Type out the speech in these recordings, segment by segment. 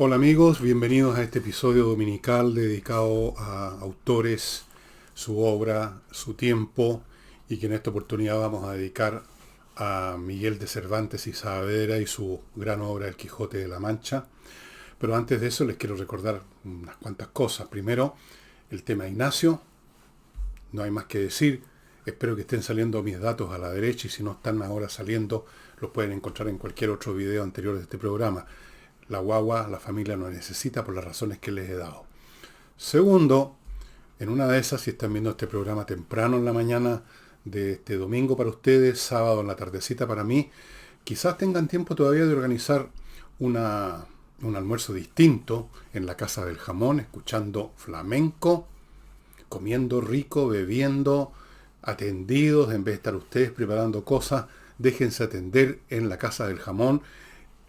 Hola amigos, bienvenidos a este episodio dominical dedicado a autores, su obra, su tiempo y que en esta oportunidad vamos a dedicar a Miguel de Cervantes y Saavedra y su gran obra El Quijote de la Mancha. Pero antes de eso les quiero recordar unas cuantas cosas. Primero, el tema Ignacio, no hay más que decir. Espero que estén saliendo mis datos a la derecha y si no están ahora saliendo, los pueden encontrar en cualquier otro video anterior de este programa. La guagua, la familia no necesita por las razones que les he dado. Segundo, en una de esas, si están viendo este programa temprano en la mañana de este domingo para ustedes, sábado en la tardecita para mí, quizás tengan tiempo todavía de organizar un almuerzo distinto en la Casa del Jamón, escuchando flamenco, comiendo rico, bebiendo, atendidos, en vez de estar ustedes preparando cosas, déjense atender en la Casa del Jamón.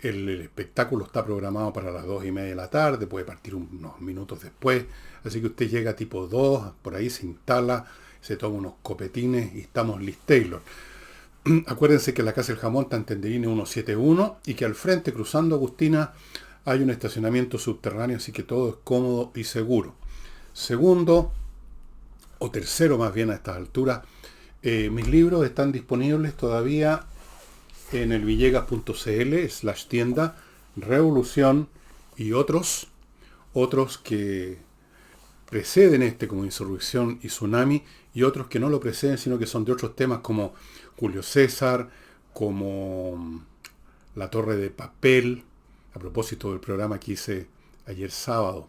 El espectáculo está programado para las 2:30 de la tarde, puede partir unos minutos después, así que usted llega tipo 2, por ahí se instala, se toma unos copetines y estamos Liz Taylor. Acuérdense que la Casa del Jamón está en Tenderine 171 y que al frente, cruzando Agustina, hay un estacionamiento subterráneo, así que todo es cómodo y seguro. Segundo, o tercero más bien a estas alturas, mis libros están disponibles todavía en el villegas.cl/tienda, Revolución y otros que preceden este como Insurrección y Tsunami y otros que no lo preceden sino que son de otros temas como Julio César, como La Torre de Papel, a propósito del programa que hice ayer sábado.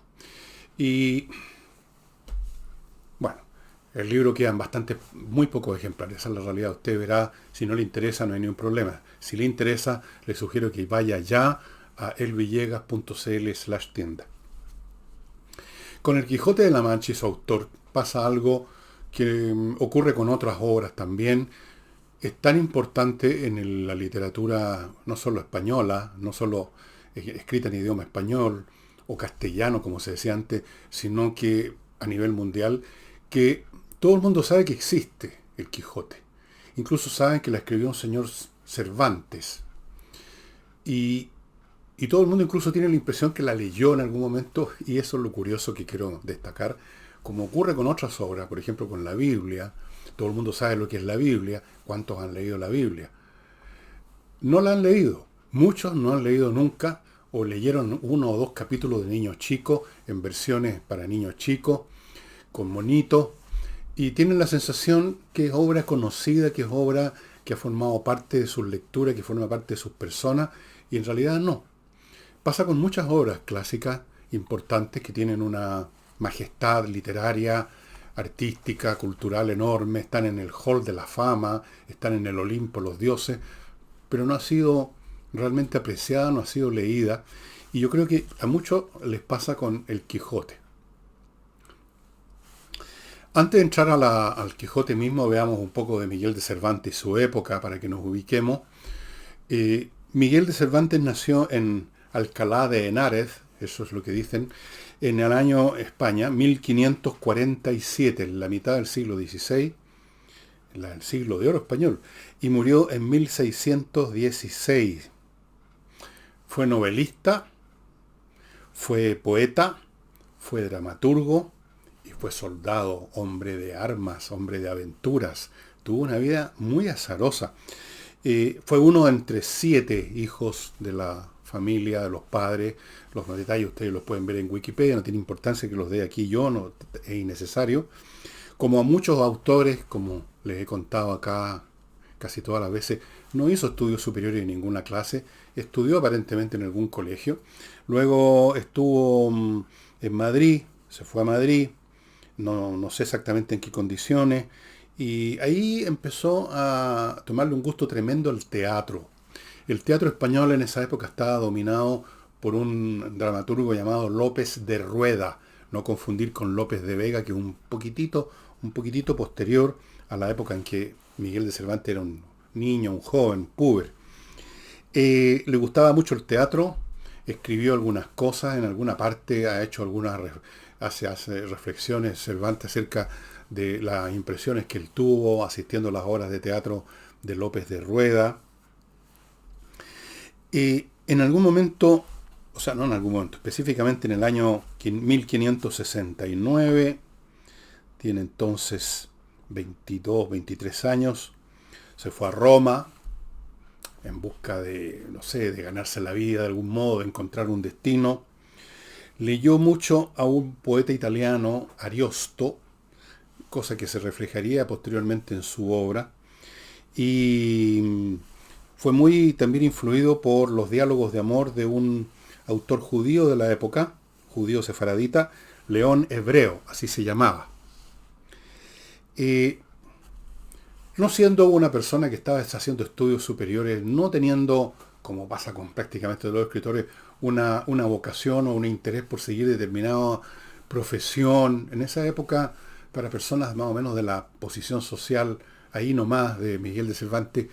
Y bueno, el libro quedan muy pocos ejemplares, esa es la realidad. Usted verá, si no le interesa no hay ningún problema. Si le interesa, le sugiero que vaya ya a elvillegas.cl/tienda. Con El Quijote de la Mancha y su autor pasa algo que ocurre con otras obras también. Es tan importante en la literatura no solo española, no solo escrita en idioma español o castellano, como se decía antes, sino que a nivel mundial, que todo el mundo sabe que existe el Quijote. Incluso saben que la escribió un señor Cervantes. Y todo el mundo incluso tiene la impresión que la leyó en algún momento, y eso es lo curioso que quiero destacar. Como ocurre con otras obras, por ejemplo con la Biblia, todo el mundo sabe lo que es la Biblia. ¿Cuántos han leído la Biblia? No la han leído. Muchos no han leído nunca, o leyeron 1 o 2 capítulos de niños chicos, en versiones para niños chicos, con monitos, y tienen la sensación que es obra conocida, que es obra que ha formado parte de sus lecturas, que forma parte de sus personas, y en realidad no. Pasa con muchas obras clásicas importantes que tienen una majestad literaria, artística, cultural enorme, están en el hall de la fama, están en el Olimpo los dioses, pero no ha sido realmente apreciada, no ha sido leída, y yo creo que a muchos les pasa con El Quijote. Antes de entrar al Quijote mismo, veamos un poco de Miguel de Cervantes y su época para que nos ubiquemos. Miguel de Cervantes nació en Alcalá de Henares, eso es lo que dicen, en el año España, 1547, en la mitad del siglo XVI, el siglo de oro español, y murió en 1616. Fue novelista, fue poeta, fue dramaturgo, y fue soldado, hombre de armas, hombre de aventuras. Tuvo una vida muy azarosa. Fue uno entre 7 hijos de la familia, de los padres. Los detalles ustedes los pueden ver en Wikipedia, no tiene importancia que los dé aquí yo, no es innecesario. Como a muchos autores, como les he contado acá casi todas las veces, no hizo estudios superiores en ninguna clase, estudió aparentemente en algún colegio. Luego estuvo en Madrid, se fue a Madrid, no sé exactamente en qué condiciones, y ahí empezó a tomarle un gusto tremendo al teatro. El teatro español en esa época estaba dominado por un dramaturgo llamado López de Rueda, no confundir con López de Vega, que es un poquitito posterior a la época en que Miguel de Cervantes era un niño, un joven, puber. Le gustaba mucho el teatro, escribió algunas cosas, en alguna parte ha hecho hace reflexiones Cervantes acerca de las impresiones que él tuvo asistiendo a las obras de teatro de López de Rueda. En algún momento o sea, no en algún momento, específicamente en el año 1569, tiene entonces 22, 23 años, se fue a Roma en busca de, no sé, de ganarse la vida de algún modo, de encontrar un destino. Leyó mucho a un poeta italiano, Ariosto, cosa que se reflejaría posteriormente en su obra, y fue muy también influido por los diálogos de amor de un autor judío de la época, judío sefaradita, León Hebreo, así se llamaba. Eh, no siendo una persona que estaba haciendo estudios superiores, no teniendo, como pasa con prácticamente todos los escritores, una vocación o un interés por seguir determinada profesión, en esa época, para personas más o menos de la posición social, ahí nomás de Miguel de Cervantes,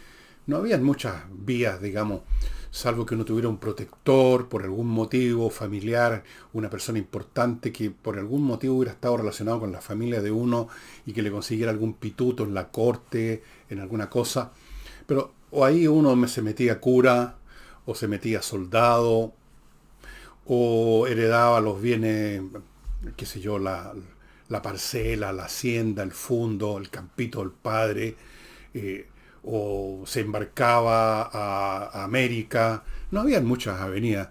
no habían muchas vías, digamos, salvo que uno tuviera un protector por algún motivo familiar, una persona importante que por algún motivo hubiera estado relacionado con la familia de uno y que le consiguiera algún pituto en la corte, en alguna cosa. Pero o ahí uno se metía cura, o se metía soldado, o heredaba los bienes, qué sé yo, la parcela, la hacienda, el fundo, el campito del padre, eh, o se embarcaba a América. No había muchas avenidas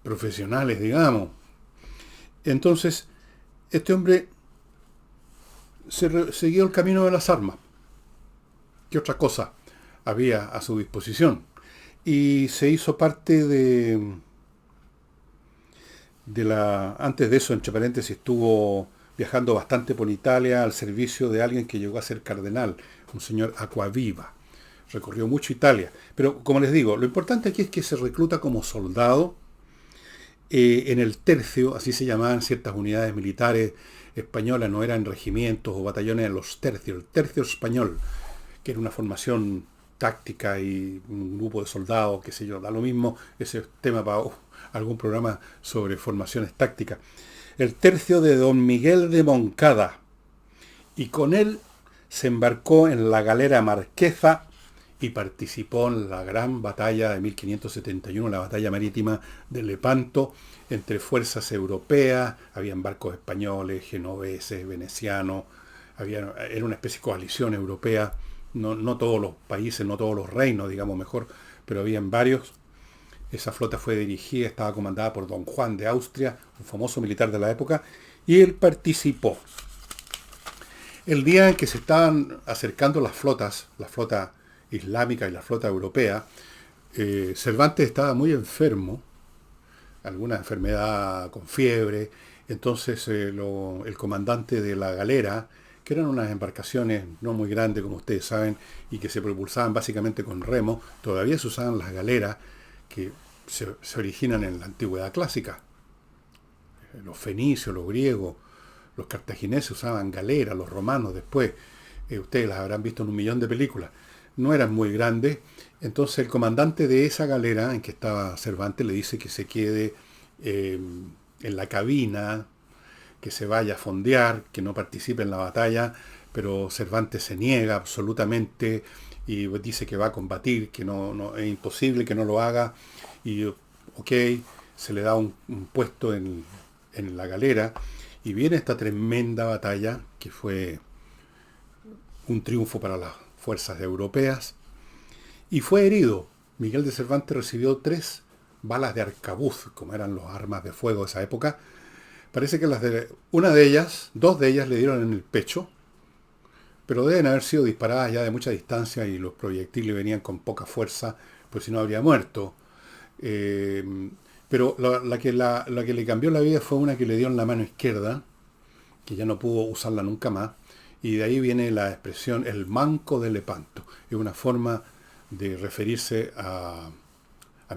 profesionales, digamos. Entonces, este hombre siguió el camino de las armas. ¿Qué otra cosa había a su disposición? Y se hizo parte antes de eso, entre paréntesis, estuvo viajando bastante por Italia al servicio de alguien que llegó a ser cardenal, un señor Acquaviva. Recorrió mucho Italia. Pero, como les digo, lo importante aquí es que se recluta como soldado en el tercio, así se llamaban ciertas unidades militares españolas, no eran regimientos o batallones, eran los tercios, el tercio español, que era una formación táctica y un grupo de soldados, qué sé yo, da lo mismo, ese es tema para algún programa sobre formaciones tácticas. El tercio de don Miguel de Moncada, y con él se embarcó en la galera Marquesa y participó en la gran batalla de 1571, la batalla marítima de Lepanto, entre fuerzas europeas, habían barcos españoles, genoveses, venecianos, era una especie de coalición europea, no todos los países, no todos los reinos, digamos mejor, pero habían varios. Esa flota fue dirigida, estaba comandada por don Juan de Austria, un famoso militar de la época, y él participó. El día en que se estaban acercando las flotas, la flota islámica y la flota europea, Cervantes estaba muy enfermo, alguna enfermedad con fiebre, entonces el comandante de la galera, que eran unas embarcaciones no muy grandes como ustedes saben, y que se propulsaban básicamente con remos, todavía se usaban las galeras, que se originan en la antigüedad clásica. Los fenicios, los griegos, los cartagineses usaban galeras, los romanos después. Ustedes las habrán visto en 1.000.000 de películas. No eran muy grandes. Entonces el comandante de esa galera en que estaba Cervantes le dice que se quede en la cabina, que se vaya a fondear, que no participe en la batalla, pero Cervantes se niega absolutamente y dice que va a combatir, que no es imposible que no lo haga, y ok, se le da un puesto en la galera, y viene esta tremenda batalla, que fue un triunfo para las fuerzas europeas, y fue herido. Miguel de Cervantes recibió 3 balas de arcabuz, como eran las armas de fuego de esa época. Parece que dos de ellas le dieron en el pecho, pero deben haber sido disparadas ya de mucha distancia y los proyectiles venían con poca fuerza, pues si no habría muerto. Pero la que le cambió la vida fue una que le dio en la mano izquierda, que ya no pudo usarla nunca más, y de ahí viene la expresión el manco de Lepanto. Es una forma de referirse a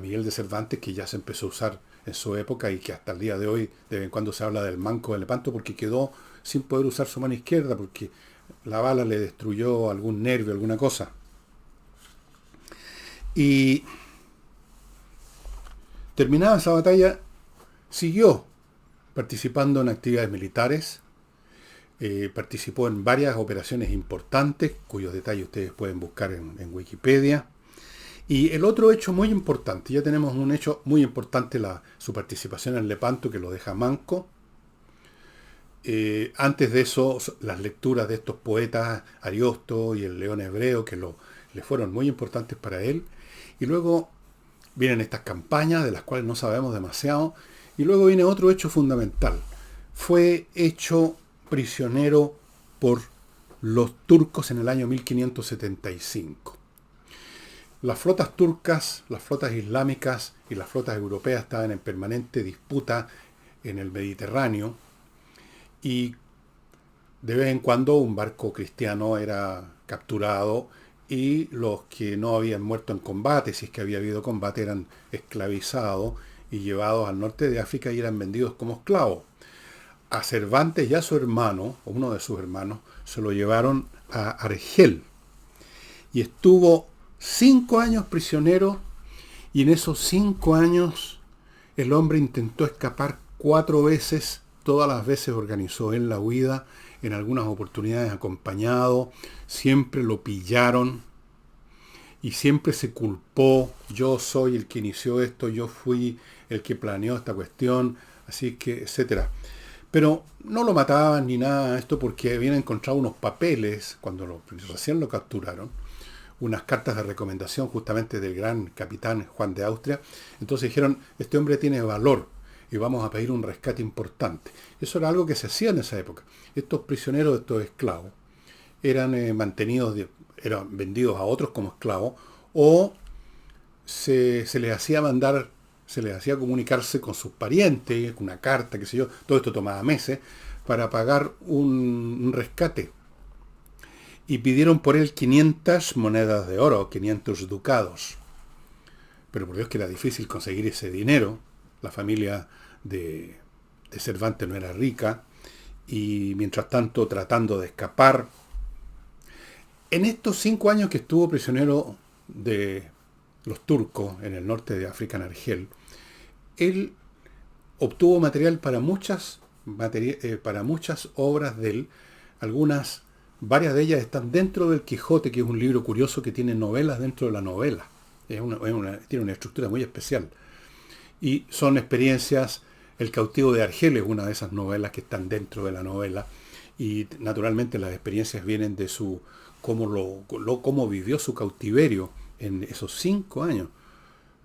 Miguel de Cervantes que ya se empezó a usar en su época y que hasta el día de hoy de vez en cuando se habla del manco de Lepanto porque quedó sin poder usar su mano izquierda porque la bala le destruyó algún nervio, alguna cosa. Y terminada esa batalla, siguió participando en actividades militares, participó en varias operaciones importantes, cuyos detalles ustedes pueden buscar en Wikipedia, Y el otro hecho muy importante, ya tenemos un hecho muy importante, su participación en Lepanto, que lo deja manco. Antes de eso, las lecturas de estos poetas, Ariosto y el León Hebreo, le fueron muy importantes para él. Y luego vienen estas campañas, de las cuales no sabemos demasiado. Y luego viene otro hecho fundamental. Fue hecho prisionero por los turcos en el año 1575. Las flotas turcas, las flotas islámicas y las flotas europeas estaban en permanente disputa en el Mediterráneo, y de vez en cuando un barco cristiano era capturado y los que no habían muerto en combate, si es que había habido combate, eran esclavizados y llevados al norte de África y eran vendidos como esclavos. A Cervantes y a su hermano, o uno de sus hermanos, se lo llevaron a Argel y estuvo 5 años prisionero, y en esos 5 años el hombre intentó escapar 4 veces. Todas las veces organizó él la huida, en algunas oportunidades acompañado, siempre lo pillaron y siempre se culpó: yo soy el que inició esto, yo fui el que planeó esta cuestión, así que, etcétera. Pero no lo mataban ni nada de esto, porque habían encontrado unos papeles, cuando recién lo capturaron, unas cartas de recomendación justamente del gran capitán Juan de Austria. Entonces dijeron: este hombre tiene valor y vamos a pedir un rescate importante. Eso era algo que se hacía en esa época. Estos prisioneros, estos esclavos, eran mantenidos, eran vendidos a otros como esclavos, o se les hacía mandar, se les hacía comunicarse con sus parientes, una carta, qué sé yo. Todo esto tomaba meses para pagar un rescate. Y pidieron por él 500 monedas de oro, 500 ducados. Pero por Dios que era difícil conseguir ese dinero. La familia de Cervantes no era rica, y mientras tanto tratando de escapar. En estos 5 años que estuvo prisionero de los turcos en el norte de África, en Argel, él obtuvo material para muchas obras de él. Varias de ellas están dentro del Quijote, que es un libro curioso que tiene novelas dentro de la novela. Tiene una estructura muy especial. Y son experiencias. El cautivo de Argel es una de esas novelas que están dentro de la novela. Y naturalmente las experiencias vienen de cómo vivió su cautiverio en esos 5 años.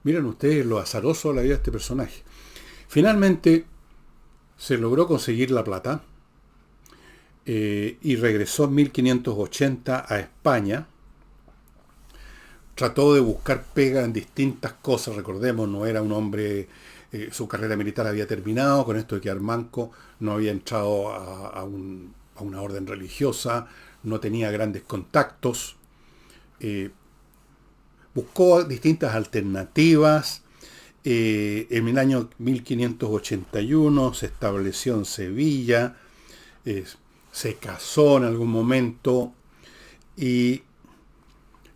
Miren ustedes lo azaroso de la vida de este personaje. Finalmente se logró conseguir la plata, y regresó en 1580 a España. Trató de buscar pega en distintas cosas. Recordemos, no era un hombre, su carrera militar había terminado, con esto de quedar manco, no había entrado a una orden religiosa, no tenía grandes contactos. Buscó distintas alternativas. En el año 1581 se estableció en Sevilla, se casó en algún momento y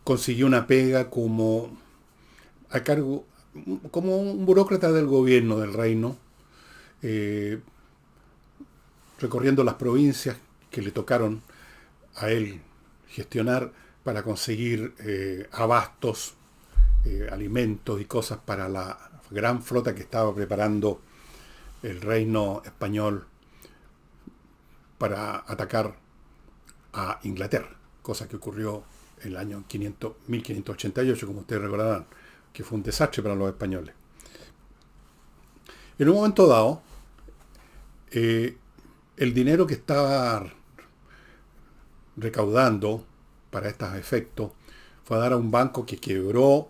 consiguió una pega como un burócrata del gobierno del reino, recorriendo las provincias que le tocaron a él gestionar para conseguir abastos, alimentos y cosas para la gran flota que estaba preparando el reino español para atacar a Inglaterra, cosa que ocurrió en el año 1588, como ustedes recordarán, que fue un desastre para los españoles. En un momento dado, el dinero que estaba recaudando para estos efectos fue a dar a un banco que quebró,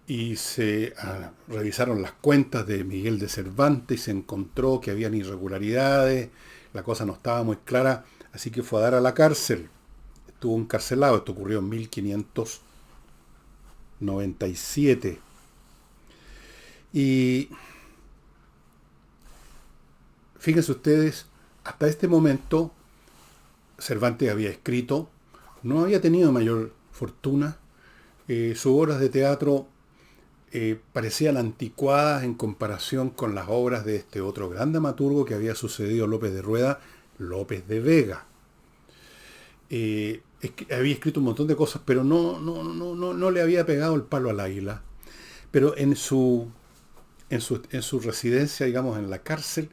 y se revisaron las cuentas de Miguel de Cervantes y se encontró que habían irregularidades, la cosa no estaba muy clara, así que fue a dar a la cárcel. Estuvo encarcelado. Esto ocurrió en 1597. Y fíjense ustedes, hasta este momento Cervantes había escrito, no había tenido mayor fortuna. Sus obras de teatro parecían anticuadas en comparación con las obras de este otro gran dramaturgo que había sucedido a López de Rueda, López de Vega. había escrito un montón de cosas, pero no le había pegado el palo al águila. Pero en su residencia, digamos, en la cárcel,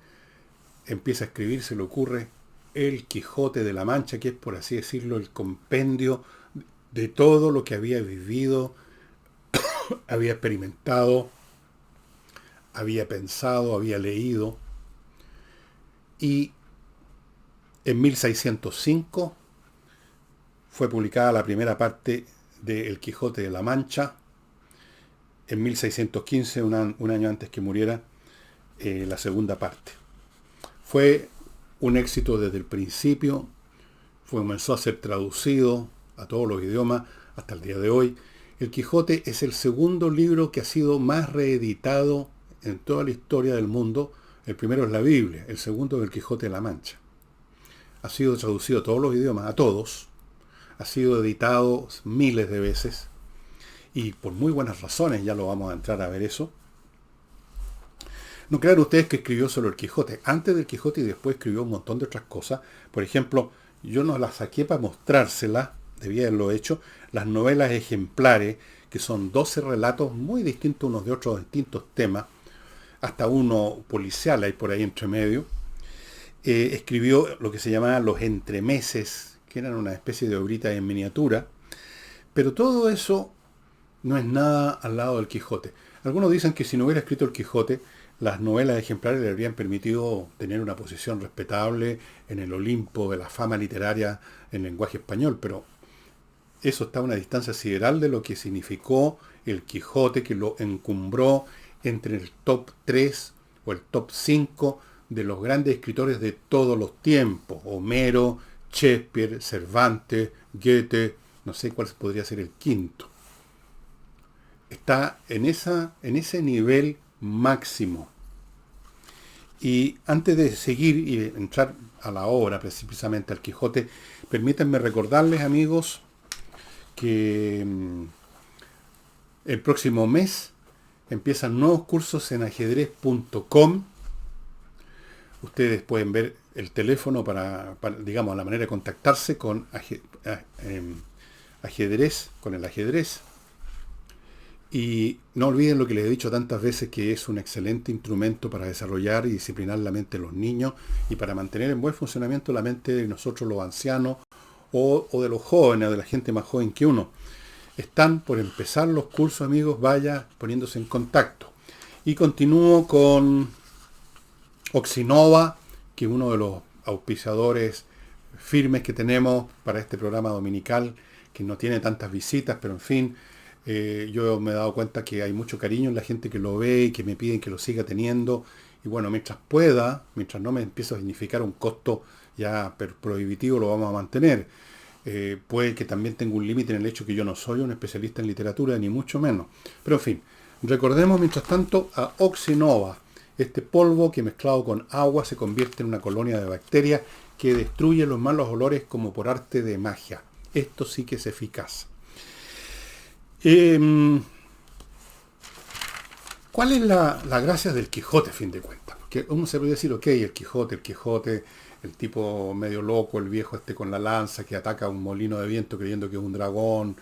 empieza a escribir, se le ocurre El Quijote de la Mancha, que es, por así decirlo, el compendio de todo lo que había vivido, había experimentado, había pensado, había leído. Y en 1605 fue publicada la primera parte de El Quijote de la Mancha. En 1615, un año antes que muriera, la segunda parte. Fue un éxito desde el principio, comenzó a ser traducido a todos los idiomas hasta el día de hoy. El Quijote es el segundo libro que ha sido más reeditado en toda la historia del mundo. El primero es la Biblia, el segundo es el Quijote de la Mancha. Ha sido traducido a todos los idiomas, a todos. Ha sido editado miles de veces y por muy buenas razones, ya lo vamos a entrar a ver eso. No crean ustedes que escribió solo el Quijote. Antes del Quijote y después escribió un montón de otras cosas. Por ejemplo, yo no las saqué para mostrárselas, debía haberlo hecho, las novelas ejemplares, que son 12 relatos muy distintos unos de otros, distintos temas, hasta uno policial hay por ahí entre medio. Escribió lo que se llamaba los entremeses, que eran una especie de obritas en miniatura, pero todo eso no es nada al lado del Quijote. Algunos dicen que si no hubiera escrito el Quijote, las novelas ejemplares le habrían permitido tener una posición respetable en el Olimpo de la fama literaria en lenguaje español, pero eso está a una distancia sideral de lo que significó el Quijote, que lo encumbró entre el top 3 o el top 5 de los grandes escritores de todos los tiempos. Homero, Shakespeare, Cervantes, Goethe, no sé cuál podría ser el quinto. Está en ese nivel máximo. Y antes de seguir y entrar a la obra, precisamente al Quijote, permítanme recordarles, amigos, que el próximo mes empiezan nuevos cursos en ajedrez.com. Ustedes pueden ver el teléfono para, digamos, la manera de contactarse con ajedrez, con el ajedrez. Y no olviden lo que les he dicho tantas veces, que es un excelente instrumento para desarrollar y disciplinar la mente de los niños y para mantener en buen funcionamiento la mente de nosotros los ancianos o de los jóvenes, o de la gente más joven que uno. Están por empezar los cursos, amigos, vaya poniéndose en contacto. Y continúo con Oxinova, que es uno de los auspiciadores firmes que tenemos para este programa dominical, que no tiene tantas visitas, pero en fin, yo me he dado cuenta que hay mucho cariño en la gente que lo ve y que me piden que lo siga teniendo. Y bueno, mientras pueda, mientras no me empiece a significar un costo ya prohibitivo, lo vamos a mantener. Puede que también tenga un límite en el hecho que yo no soy un especialista en literatura, ni mucho menos. Pero en fin, recordemos mientras tanto a Oxinova, este polvo que mezclado con agua se convierte en una colonia de bacterias que destruye los malos olores como por arte de magia. Esto sí que es eficaz. ¿Cuál es la gracia del Quijote, a fin de cuentas? Porque uno se puede decir, ok, el Quijote, el tipo medio loco, el viejo con la lanza que ataca un molino de viento creyendo que es un dragón,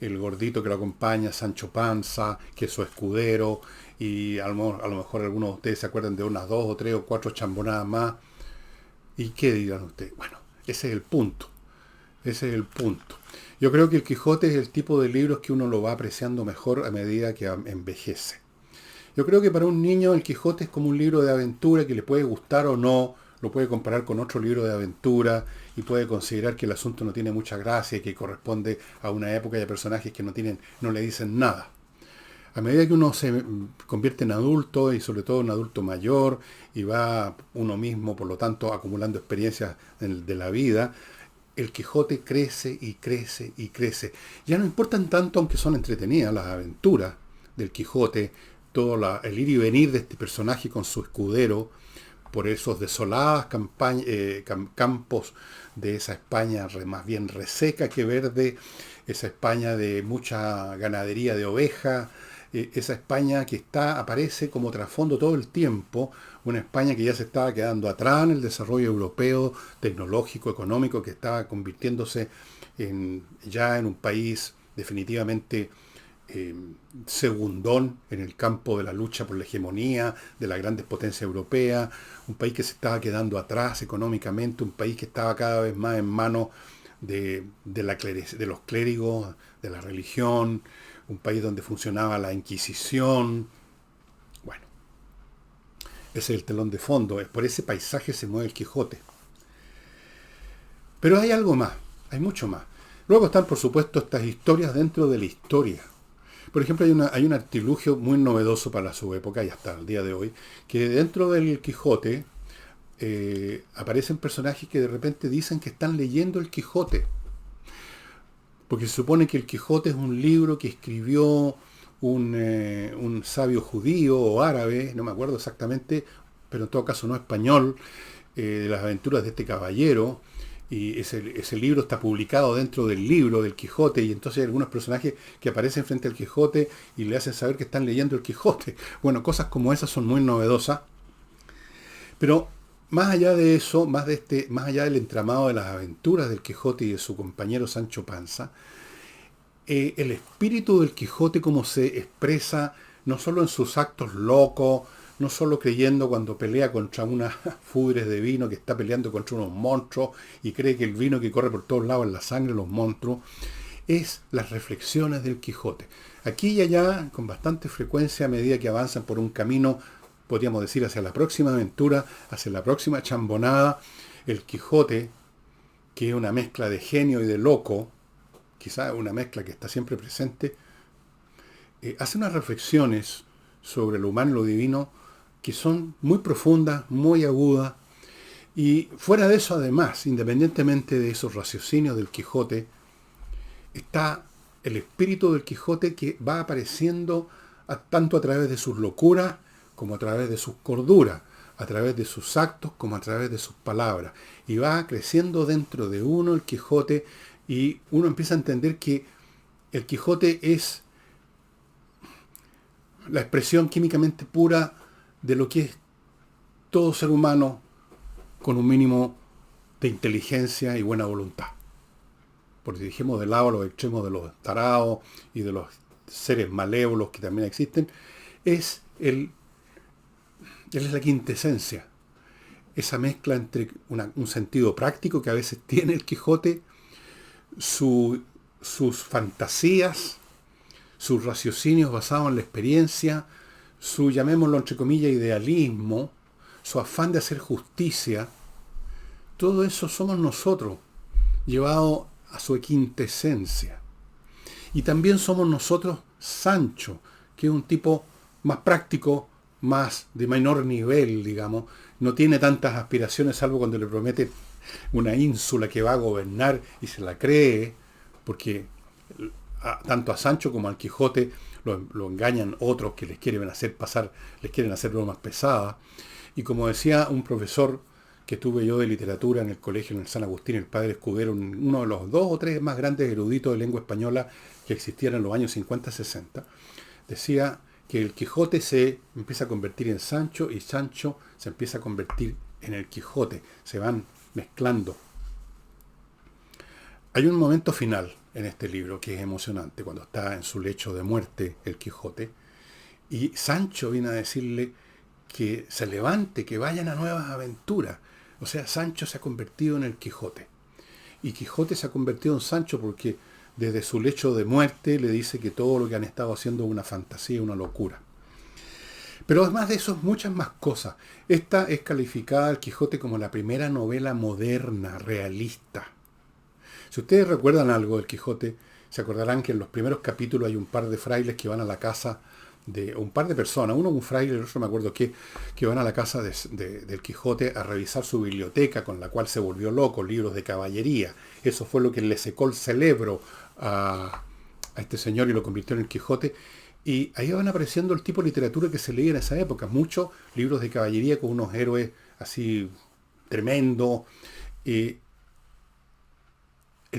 el gordito que lo acompaña, Sancho Panza, que es su escudero, y a lo mejor algunos de ustedes se acuerdan de unas 2 o 3 o 4 chambonadas más. ¿Y qué dirán ustedes? Bueno, ese es el punto. Ese es el punto. Yo creo que el Quijote es el tipo de libros que uno lo va apreciando mejor a medida que envejece. Yo creo que para un niño el Quijote es como un libro de aventura que le puede gustar o no, lo puede comparar con otro libro de aventura y puede considerar que el asunto no tiene mucha gracia y que corresponde a una época y a personajes que no le dicen nada. A medida que uno se convierte en adulto y sobre todo en adulto mayor y va uno mismo, por lo tanto, acumulando experiencias de la vida, el Quijote crece y crece y crece. Ya no importan tanto, aunque son entretenidas las aventuras del Quijote, todo el ir y venir de este personaje con su escudero por esos desolados campos de esa España más bien reseca que verde, esa España de mucha ganadería de ovejas, esa España que aparece como trasfondo todo el tiempo, una España que ya se estaba quedando atrás en el desarrollo europeo, tecnológico, económico, que estaba convirtiéndose ya en un país definitivamente segundón en el campo de la lucha por la hegemonía de las grandes potencias europeas, un país que se estaba quedando atrás económicamente, un país que estaba cada vez más en manos de los clérigos, de la religión, un país donde funcionaba la Inquisición. Bueno, ese es el telón de fondo, por ese paisaje se mueve el Quijote. Pero hay algo más, hay mucho más. Luego están, por supuesto, estas historias dentro de la historia. Por ejemplo, hay un artilugio muy novedoso para su época y hasta el día de hoy, que dentro del Quijote aparecen personajes que de repente dicen que están leyendo el Quijote. Porque se supone que el Quijote es un libro que escribió un sabio judío o árabe, no me acuerdo exactamente, pero en todo caso no español, de las aventuras de este caballero. Y ese libro está publicado dentro del libro del Quijote, y entonces hay algunos personajes que aparecen frente al Quijote y le hacen saber que están leyendo el Quijote. Bueno, cosas como esas son muy novedosas. Pero más allá de eso, más allá del entramado de las aventuras del Quijote y de su compañero Sancho Panza, el espíritu del Quijote, como se expresa no solo en sus actos locos, no solo creyendo cuando pelea contra unas fudres de vino, que está peleando contra unos monstruos y cree que el vino que corre por todos lados es la sangre de los monstruos, es las reflexiones del Quijote. Aquí y allá, con bastante frecuencia, a medida que avanzan por un camino, podríamos decir, hacia la próxima aventura, hacia la próxima chambonada, el Quijote, que es una mezcla de genio y de loco, quizás una mezcla que está siempre presente, hace unas reflexiones sobre lo humano y lo divino que son muy profundas, muy agudas, y fuera de eso, además, independientemente de esos raciocinios del Quijote, está el espíritu del Quijote que va apareciendo tanto a través de sus locuras como a través de sus corduras, a través de sus actos como a través de sus palabras, y va creciendo dentro de uno el Quijote, y uno empieza a entender que el Quijote es la expresión químicamente pura de lo que es todo ser humano con un mínimo de inteligencia y buena voluntad. Porque dejemos de lado los extremos de los tarados y de los seres malévolos que también existen, es la quintesencia. Esa mezcla entre un sentido práctico que a veces tiene el Quijote, sus fantasías, sus raciocinios basados en la experiencia, su, llamémoslo entre comillas, idealismo, su afán de hacer justicia. Todo eso somos nosotros, llevado a su quintesencia. Y también somos nosotros Sancho, que es un tipo más práctico, más de menor nivel, digamos, no tiene tantas aspiraciones, salvo cuando le promete una ínsula que va a gobernar y se la cree, porque tanto a Sancho como al Quijote lo engañan otros que les quieren hacer bromas pesadas. Y como decía un profesor que tuve yo de literatura en el colegio en el San Agustín, el padre Escudero, uno de los 2 o 3 más grandes eruditos de lengua española que existían en los años 50-60, decía que el Quijote se empieza a convertir en Sancho y Sancho se empieza a convertir en el Quijote. Se van mezclando. Hay un momento final en este libro que es emocionante, cuando está en su lecho de muerte el Quijote, y Sancho viene a decirle que se levante, que vayan a nuevas aventuras. O sea, Sancho se ha convertido en el Quijote. Y Quijote se ha convertido en Sancho porque desde su lecho de muerte le dice que todo lo que han estado haciendo es una fantasía, una locura. Pero además de eso, muchas más cosas. Esta es calificada el Quijote como la primera novela moderna, realista. Si ustedes recuerdan algo del Quijote, se acordarán que en los primeros capítulos hay un par de frailes que van a la casa de un par de personas, uno un fraile, el otro no me acuerdo qué, que van a la casa del Quijote a revisar su biblioteca, con la cual se volvió loco, libros de caballería. Eso fue lo que le secó el cerebro a este señor y lo convirtió en el Quijote. Y ahí van apareciendo el tipo de literatura que se leía en esa época. Muchos libros de caballería con unos héroes así tremendos. El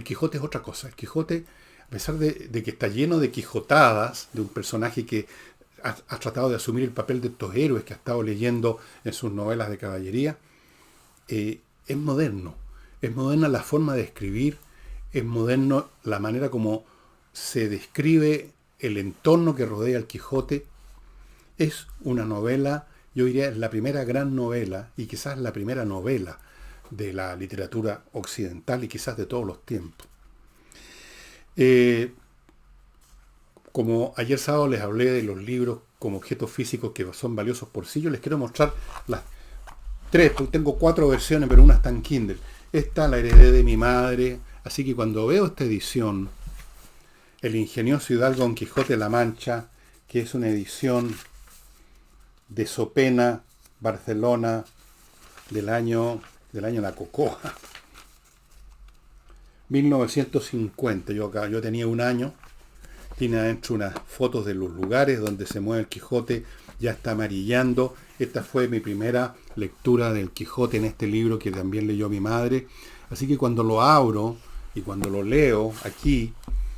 Quijote es otra cosa. El Quijote, a pesar de que está lleno de quijotadas, de un personaje que ha tratado de asumir el papel de estos héroes que ha estado leyendo en sus novelas de caballería, es moderno. Es moderna la forma de escribir, es moderno la manera como se describe el entorno que rodea al Quijote. Es una novela, yo diría, es la primera gran novela y quizás la primera novela de la literatura occidental y quizás de todos los tiempos. Como ayer sábado les hablé de los libros como objetos físicos que son valiosos por sí, yo les quiero mostrar las tres, porque tengo 4 versiones, pero una está en Kindle. Esta la heredé de mi madre, así que cuando veo esta edición, El ingenioso Hidalgo Don Quijote de la Mancha, que es una edición de Sopena, Barcelona, del año La Cocoa, 1950. Yo tenía 1 año. Tiene adentro unas fotos de los lugares donde se mueve el Quijote, ya está amarillando. Esta fue mi primera lectura del Quijote en este libro que también leyó mi madre. Así que cuando lo abro y cuando lo leo aquí,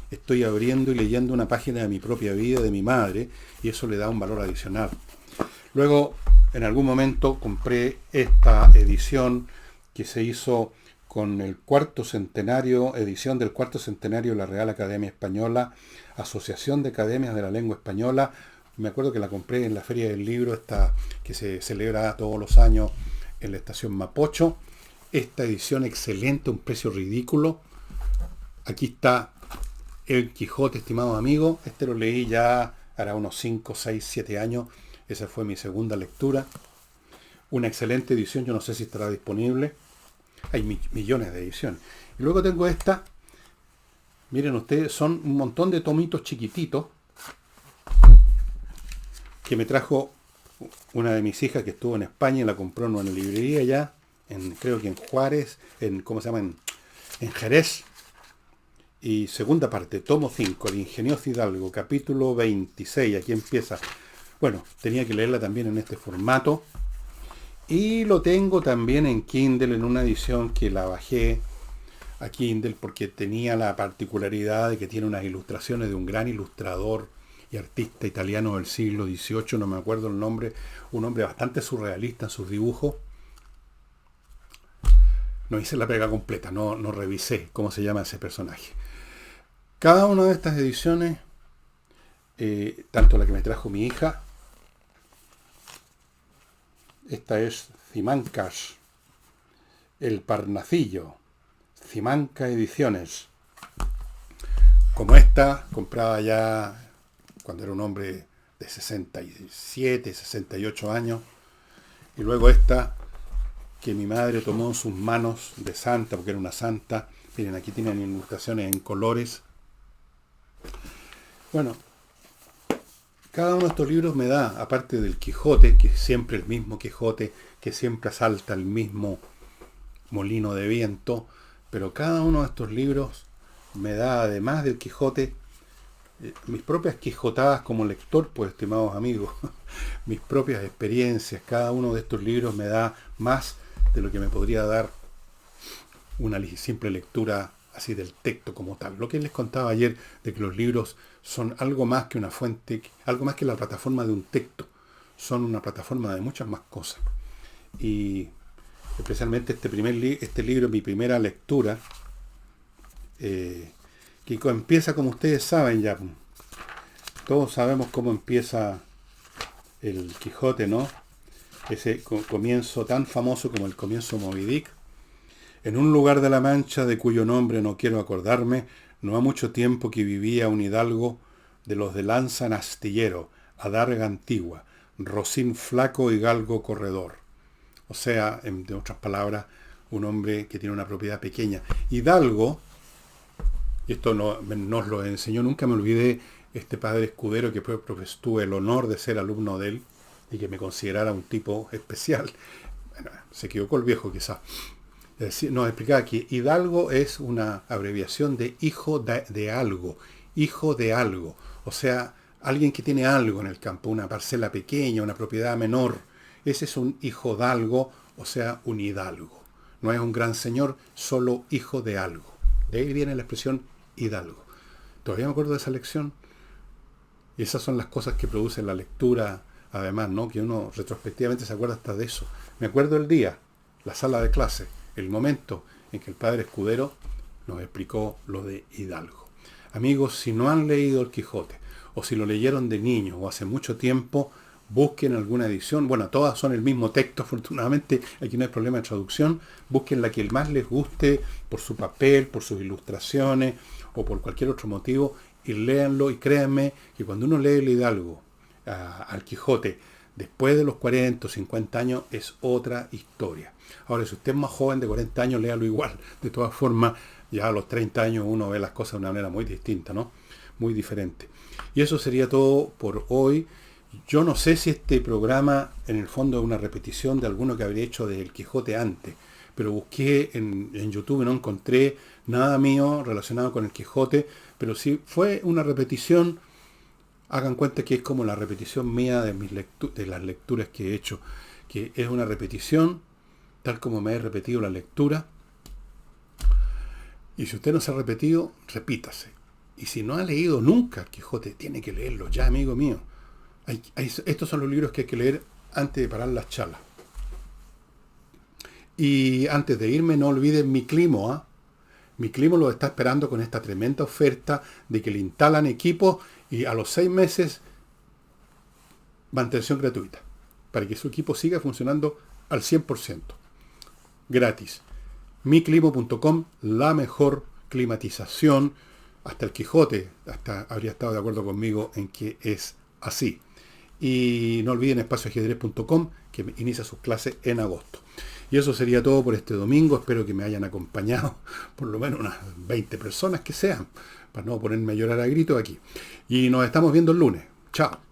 estoy abriendo y leyendo una página de mi propia vida, de mi madre, y eso le da un valor adicional. Luego, en algún momento, compré esta edición que se hizo con el edición del 4º centenario de la Real Academia Española, Asociación de Academias de la Lengua Española. Me acuerdo que la compré en la Feria del Libro, esta que se celebra todos los años en la estación Mapocho. Esta edición excelente, un precio ridículo. Aquí está El Quijote, estimados amigos. Este lo leí ya hará unos 5, 6, 7 años. Esa fue mi segunda lectura. Una excelente edición, yo no sé si estará disponible. Hay millones de ediciones. Y luego tengo esta. Miren ustedes, son un montón de tomitos chiquititos que me trajo una de mis hijas que estuvo en España y la compró en una librería allá, creo que en Juárez, en Jerez. Y segunda parte, tomo 5, El ingenioso Hidalgo, capítulo 26. Aquí empieza. Bueno, tenía que leerla también en este formato. Y lo tengo también en Kindle, en una edición que la bajé a Kindle porque tenía la particularidad de que tiene unas ilustraciones de un gran ilustrador y artista italiano del siglo XVIII, no me acuerdo el nombre, un hombre bastante surrealista en sus dibujos. No hice la pega completa, no revisé cómo se llama ese personaje. Cada una de estas ediciones, tanto la que me trajo mi hija, esta es Simancas, El Parnacillo, Simanca Ediciones. Como esta, comprada ya cuando era un hombre de 67, 68 años. Y luego esta, que mi madre tomó en sus manos de santa, porque era una santa. Miren, aquí tienen ilustraciones en colores. Bueno, cada uno de estos libros me da, aparte del Quijote, que es siempre el mismo Quijote, que siempre asalta el mismo molino de viento, pero cada uno de estos libros me da, además del Quijote, mis propias quijotadas como lector, pues, estimados amigos, mis propias experiencias. Cada uno de estos libros me da más de lo que me podría dar una simple lectura así del texto como tal. Lo que les contaba ayer de que los libros son algo más que una fuente, algo más que la plataforma de un texto. Son una plataforma de muchas más cosas. Y especialmente este libro, mi primera lectura, que empieza como ustedes saben ya. Todos sabemos cómo empieza el Quijote, ¿no? Ese comienzo tan famoso como el comienzo Moby Dick. En un lugar de la Mancha de cuyo nombre no quiero acordarme, no ha mucho tiempo que vivía un hidalgo de los de lanza en astillero, adarga antigua, rocín flaco y galgo corredor. O sea, en otras palabras, un hombre que tiene una propiedad pequeña. Hidalgo, y esto nos lo enseñó, nunca me olvidé, este padre escudero que tuve el honor de ser alumno de él y que me considerara un tipo especial. Bueno, se equivocó el viejo quizás. Nos explicaba que Hidalgo es una abreviación de hijo de algo, hijo de algo. O sea, alguien que tiene algo en el campo, una parcela pequeña, una propiedad menor. Ese es un hijo de algo, o sea, un hidalgo. No es un gran señor, solo hijo de algo. De ahí viene la expresión hidalgo. Todavía me acuerdo de esa lección. Y esas son las cosas que produce la lectura, además, ¿no? Que uno retrospectivamente se acuerda hasta de eso. Me acuerdo el día, la sala de clase, el momento en que el padre escudero nos explicó lo de Hidalgo. Amigos, si no han leído El Quijote, o si lo leyeron de niños o hace mucho tiempo, busquen alguna edición. Bueno, todas son el mismo texto, afortunadamente, aquí no hay problema de traducción. Busquen la que más les guste por su papel, por sus ilustraciones o por cualquier otro motivo y léanlo. Y créanme que cuando uno lee el Hidalgo, al Quijote, después de los 40 o 50 años, es otra historia. Ahora, si usted es más joven de 40 años, léalo igual. De todas formas, ya a los 30 años uno ve las cosas de una manera muy distinta, ¿no? Muy diferente. Y eso sería todo por hoy. Yo no sé si este programa en el fondo es una repetición de alguno que habría hecho del Quijote antes, pero busqué en YouTube y no encontré nada mío relacionado con el Quijote, pero si fue una repetición, hagan cuenta que es como la repetición mía de de las lecturas que he hecho, que es una repetición, tal como me he repetido la lectura. Y si usted no se ha repetido, repítase. Y si no ha leído nunca el Quijote, tiene que leerlo ya, amigo mío. Estos son los libros que hay que leer antes de parar las charlas. Y antes de irme, no olviden Mi Climo. ¿Eh? Mi Climo lo está esperando con esta tremenda oferta de que le instalan equipos y a los 6 meses mantención gratuita para que su equipo siga funcionando al 100%. Gratis. miclimo.com, la mejor climatización. Hasta el Quijote habría estado de acuerdo conmigo en que es así. Y no olviden espacioajedrez.com, que inicia sus clases en agosto. Y eso sería todo por este domingo. Espero que me hayan acompañado por lo menos unas 20 personas que sean, para no ponerme a llorar a gritos aquí. Y nos estamos viendo el lunes. Chao.